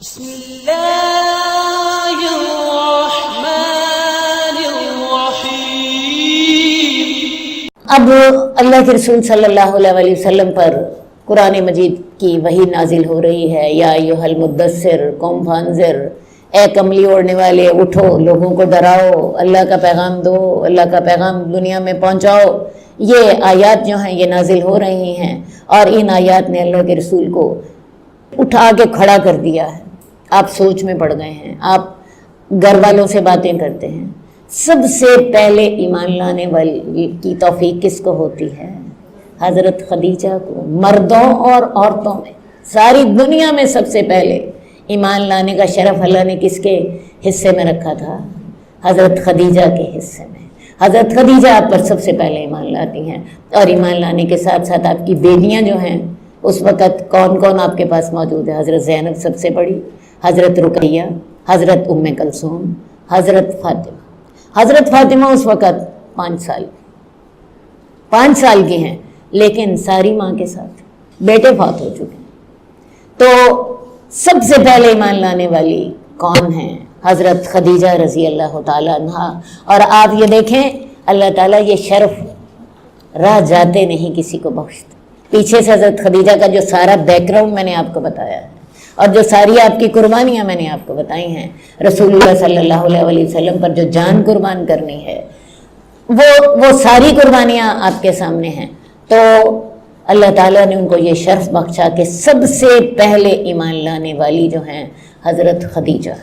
اب اللہ کے رسول صلی اللہ علیہ وسلم پر قرآن مجید کی وحی نازل ہو رہی ہے. یا ایھا المدثر قم فانذر، اے کملی اوڑھنے والے اٹھو، لوگوں کو ڈراؤ، اللہ کا پیغام دو، اللہ کا پیغام دنیا میں پہنچاؤ. یہ آیات جو ہیں یہ نازل ہو رہی ہیں، اور ان آیات نے اللہ کے رسول کو اٹھا کے کھڑا کر دیا ہے. آپ سوچ میں پڑ گئے ہیں، آپ گھر والوں سے باتیں کرتے ہیں. سب سے پہلے ایمان لانے والی کی توفیق کس کو ہوتی ہے؟ حضرت خدیجہ کو. مردوں اور عورتوں میں، ساری دنیا میں سب سے پہلے ایمان لانے کا شرف اللہ نے کس کے حصے میں رکھا تھا؟ حضرت خدیجہ کے حصے میں. حضرت خدیجہ آپ پر سب سے پہلے ایمان لاتی ہیں، اور ایمان لانے کے ساتھ ساتھ آپ کی بیٹیاں جو ہیں اس وقت کون کون آپ کے پاس موجود ہے؟ حضرت زینب سب سے بڑی، حضرت رقیہ، حضرت ام کلثوم، حضرت فاطمہ. حضرت فاطمہ اس وقت 5 سال کی ہیں، لیکن ساری ماں کے ساتھ بیٹے فوت ہو چکے ہیں. تو سب سے پہلے ایمان لانے والی کون ہیں؟ حضرت خدیجہ رضی اللہ تعالیٰ عنہا. اور آپ یہ دیکھیں اللہ تعالیٰ یہ شرف راہ جاتے نہیں کسی کو بخشتا. پیچھے سے حضرت خدیجہ کا جو سارا بیک گراؤنڈ میں نے آپ کو بتایا ہے، اور جو ساری آپ کی قربانیاں میں نے آپ کو بتائی ہیں، رسول اللہ صلی اللہ علیہ وسلم پر جو جان قربان کرنی ہے، وہ ساری قربانیاں آپ کے سامنے ہیں. تو اللہ تعالیٰ نے ان کو یہ شرف بخشا کہ سب سے پہلے ایمان لانے والی جو ہیں حضرت خدیجہ.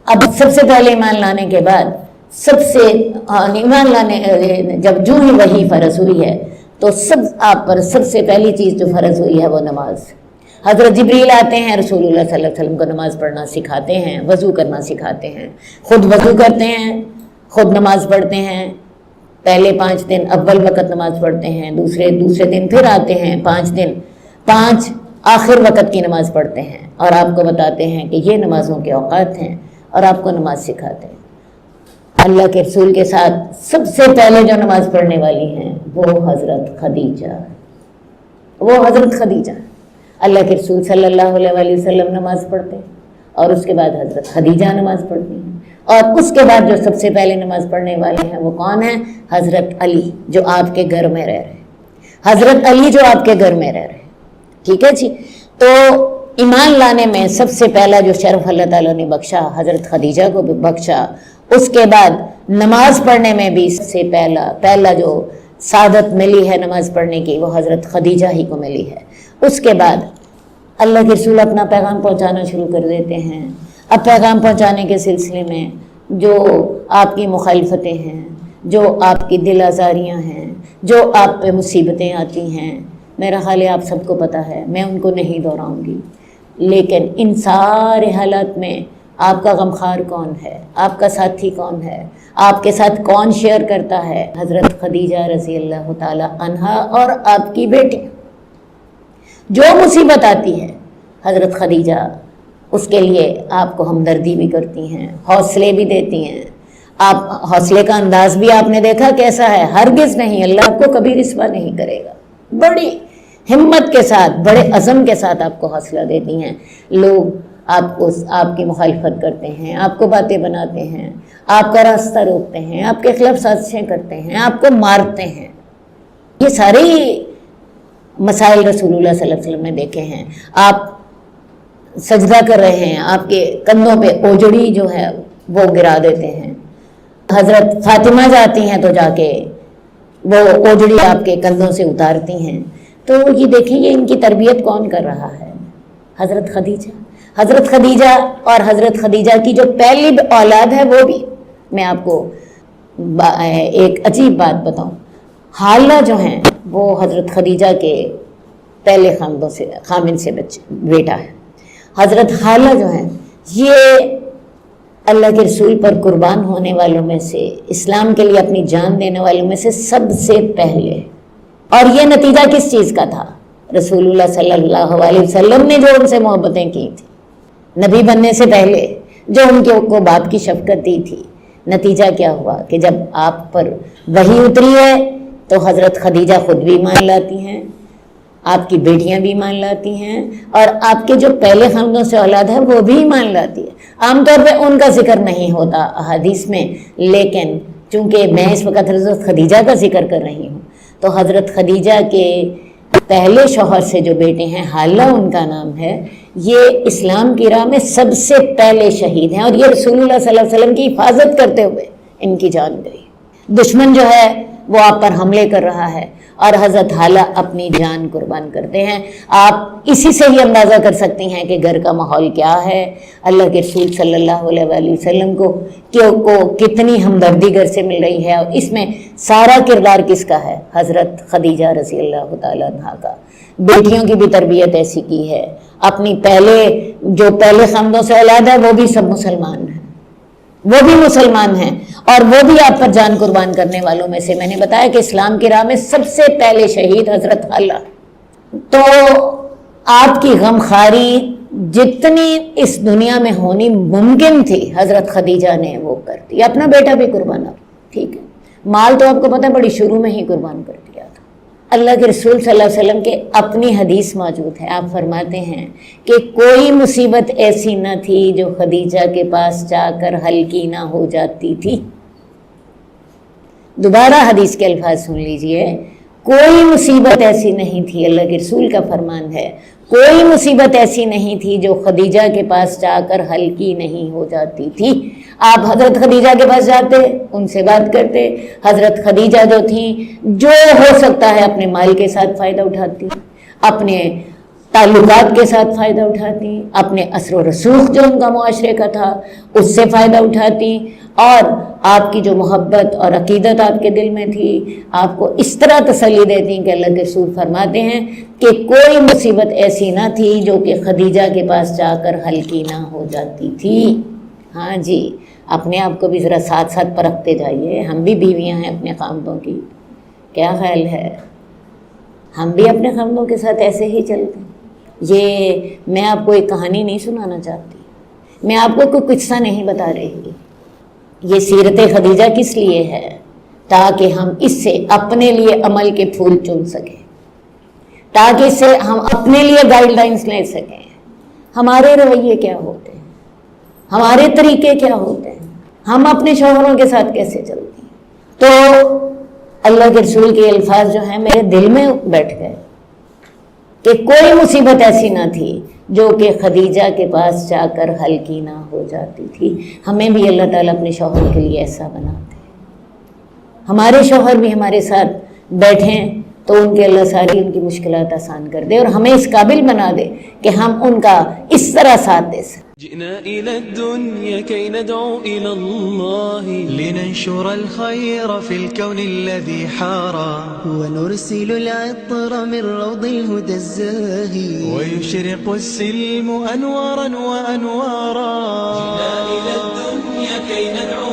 اب سب سے پہلے ایمان لانے کے بعد ایمان لانے جب جو ہی وحی فرض ہوئی ہے تو آپ پر سب سے پہلی چیز جو فرض ہوئی ہے وہ نماز. حضرت جبریل آتے ہیں، رسول اللہ صلی اللہ علیہ وسلم کو نماز پڑھنا سکھاتے ہیں، وضو کرنا سکھاتے ہیں. خود وضو کرتے ہیں، خود نماز پڑھتے ہیں. پہلے 5 دن اول وقت نماز پڑھتے ہیں، دوسرے دن پھر آتے ہیں 5 دن 5 آخر وقت کی نماز پڑھتے ہیں، اور آپ کو بتاتے ہیں کہ یہ نمازوں کے اوقات ہیں، اور آپ کو نماز سکھاتے ہیں. اللہ کے رسول کے ساتھ سب سے پہلے جو نماز پڑھنے والی ہیں وہ حضرت خدیجہ. اللہ کے رسول صلی اللہ علیہ وسلم نماز پڑھتے ہیں، اور اس کے بعد حضرت خدیجہ نماز پڑھتی ہیں. اور اس کے بعد جو سب سے پہلے نماز پڑھنے والے ہیں وہ کون ہیں؟ حضرت علی جو آپ کے گھر میں رہ رہے ہیں. حضرت علی جو آپ کے گھر میں رہ رہے ہیں. ٹھیک ہے جی. تو ایمان لانے میں سب سے پہلا جو شرف اللہ تعالیٰ نے بخشا حضرت خدیجہ کو بھی بخشا. اس کے بعد نماز پڑھنے میں بھی سب سے پہلا جو سعادت ملی ہے نماز پڑھنے کی وہ حضرت خدیجہ ہی کو ملی ہے. اس کے بعد اللہ کے رسول اپنا پیغام پہنچانا شروع کر دیتے ہیں. اب پیغام پہنچانے کے سلسلے میں جو آپ کی مخالفتیں ہیں، جو آپ کی دل آزاریاں ہیں، جو آپ پہ مصیبتیں آتی ہیں، میرا خیال ہے آپ سب کو پتہ ہے، میں ان کو نہیں دہراؤں گی. لیکن ان سارے حالات میں آپ کا غمخوار کون ہے؟ آپ کا ساتھی کون ہے؟ آپ کے ساتھ کون شیئر کرتا ہے؟ حضرت خدیجہ رضی اللہ تعالی عنہا اور آپ کی بیٹی. جو مصیبت آتی ہے حضرت خدیجہ اس کے لیے آپ کو ہمدردی بھی کرتی ہیں، حوصلے بھی دیتی ہیں. آپ حوصلے کا انداز بھی آپ نے دیکھا کیسا ہے. ہرگز نہیں، اللہ آپ کو کبھی رسوا نہیں کرے گا. بڑی ہمت کے ساتھ، بڑے عزم کے ساتھ آپ کو حوصلہ دیتی ہیں. لوگ آپ کی مخالفت کرتے ہیں، آپ کو باتیں بناتے ہیں، آپ کا راستہ روکتے ہیں، آپ کے خلاف سازشیں کرتے ہیں، آپ کو مارتے ہیں. یہ سارے مسائل رسول اللہ صلی اللہ علیہ وسلم نے دیکھے ہیں. آپ سجدہ کر رہے ہیں، آپ کے کندھوں پہ اوجڑی جو ہے وہ گرا دیتے ہیں. حضرت فاطمہ جاتی ہیں تو جا کے وہ اوجڑی آپ کے کندھوں سے اتارتی ہیں. تو یہ دیکھیں یہ ان کی تربیت کون کر رہا ہے؟ حضرت خدیجہ. حضرت خدیجہ اور حضرت خدیجہ کی جو پہلی اولاد ہے وہ بھی. میں آپ کو ایک عجیب بات بتاؤں. حالہ جو ہیں وہ حضرت خدیجہ کے پہلے خامن سے بیٹا ہے. حضرت حالہ جو ہیں یہ اللہ کے رسول پر قربان ہونے والوں میں سے، اسلام کے لیے اپنی جان دینے والوں میں سے سب سے پہلے. اور یہ نتیجہ کس چیز کا تھا؟ رسول اللہ صلی اللہ علیہ وسلم نے جو ان سے محبتیں کی تھی نبی بننے سے پہلے، جو ان کو باپ کی شفقت دی تھی. نتیجہ کیا ہوا کہ جب آپ پر وحی اتری ہے تو حضرت خدیجہ خود بھی ایمان لاتی ہیں، آپ کی بیٹیاں بھی ایمان لاتی ہیں اور آپ کے جو پہلے خاندانوں سے اولاد ہے وہ بھی ایمان لاتی ہے. عام طور پہ ان کا ذکر نہیں ہوتا احادیث میں، لیکن چونکہ میں اس وقت حضرت خدیجہ کا ذکر کر رہی ہوں تو حضرت خدیجہ کے پہلے شوہر سے جو بیٹے ہیں، حالہ ان کا نام ہے، یہ اسلام کی راہ میں سب سے پہلے شہید ہیں اور یہ رسول اللہ صلی اللہ علیہ وسلم کی حفاظت کرتے ہوئے ان کی جان گئی. دشمن جو ہے وہ آپ پر حملے کر رہا ہے اور حضرت حالہ اپنی جان قربان کرتے ہیں. آپ اسی سے ہی اندازہ کر سکتی ہیں کہ گھر کا ماحول کیا ہے. اللہ کے رسول صلی اللہ علیہ وآلہ وسلم کو کتنی ہمدردی گھر سے مل رہی ہے اور اس میں سارا کردار کس کا ہے؟ حضرت خدیجہ رضی اللہ تعالیٰ عنہا کا. بیٹیوں کی بھی تربیت ایسی کی ہے. اپنی جو پہلے خاندوں سے اولاد ہے وہ بھی سب مسلمان ہیں، وہ بھی مسلمان ہیں اور وہ بھی آپ پر جان قربان کرنے والوں میں سے. میں نے بتایا کہ اسلام کی راہ میں سب سے پہلے شہید حضرت حالہ. تو آپ کی غمخواری جتنی اس دنیا میں ہونی ممکن تھی حضرت خدیجہ نے وہ کر دی. اپنا بیٹا بھی قربان کر، ٹھیک ہے، مال تو آپ کو پتہ ہے بڑی شروع میں ہی قربان کر دیا تھا. اللہ کے رسول صلی اللہ علیہ وسلم کے اپنی حدیث موجود ہے. آپ فرماتے ہیں کہ کوئی مصیبت ایسی نہ تھی جو خدیجہ کے پاس جا کر حل کی نہ ہو جاتی تھی. دوبارہ حدیث کے الفاظ سن لیجئے. کوئی مصیبت ایسی نہیں تھی، اللہ کے رسول کا فرمان ہے، کوئی مصیبت ایسی نہیں تھی جو خدیجہ کے پاس جا کر حل کی نہیں ہو جاتی تھی. آپ حضرت خدیجہ کے پاس جاتے، ان سے بات کرتے. حضرت خدیجہ جو تھیں، جو ہو سکتا ہے اپنے مال کے ساتھ فائدہ اٹھاتی، اپنے تعلقات کے ساتھ فائدہ اٹھاتی، اپنے اثر و رسوخ جو ان کا معاشرے کا تھا اس سے فائدہ اٹھاتی، اور آپ کی جو محبت اور عقیدت آپ کے دل میں تھی آپ کو اس طرح تسلی دیتی کہ اللہ کے رسول فرماتے ہیں کہ کوئی مصیبت ایسی نہ تھی جو کہ خدیجہ کے پاس جا کر حل کی نہ ہو جاتی تھی. ہاں جی، اپنے آپ کو بھی ذرا ساتھ ساتھ پرکھتے جائیے. ہم بھی بیویاں ہیں اپنے خامدوں کی، کیا خیال ہے؟ ہم بھی اپنے خامدوں کے ساتھ ایسے ہی چلتے ہیں. یہ میں آپ کو ایک کہانی نہیں سنانا چاہتی، میں آپ کو کوئی قصہ نہیں بتا رہی. یہ سیرت خدیجہ کس لیے ہے؟ تاکہ ہم اس سے اپنے لیے عمل کے پھول چن سکیں، تاکہ اس سے ہم اپنے لیے گائیڈ لائنز لے سکیں. ہمارے رویے کیا ہوتے ہیں، ہمارے طریقے کیا ہوتے ہیں، ہم اپنے شوہروں کے ساتھ کیسے چلتے ہیں. تو اللہ کے رسول کے الفاظ جو ہیں میرے دل میں بیٹھ گئے کہ کوئی مصیبت ایسی نہ تھی جو کہ خدیجہ کے پاس جا کر حل کی نہ ہو جاتی تھی. ہمیں بھی اللہ تعالیٰ اپنے شوہر کے لیے ایسا بناتے ہیں. ہمارے شوہر بھی ہمارے ساتھ بیٹھیں تو ان کے اللہ ساری ان کی مشکلات آسان کر دے اور ہمیں اس قابل بنا دے کہ ہم ان کا اس طرح ساتھ دے سکیں. جئنا إلى الدنيا كي ندعو إلى الله لننشر الخير في الكون الذي حارى ونرسل العطر من روض الهدى الزاهي ويشرق السلم أنوارا وأنوارا. جئنا إلى الدنيا كي ندعو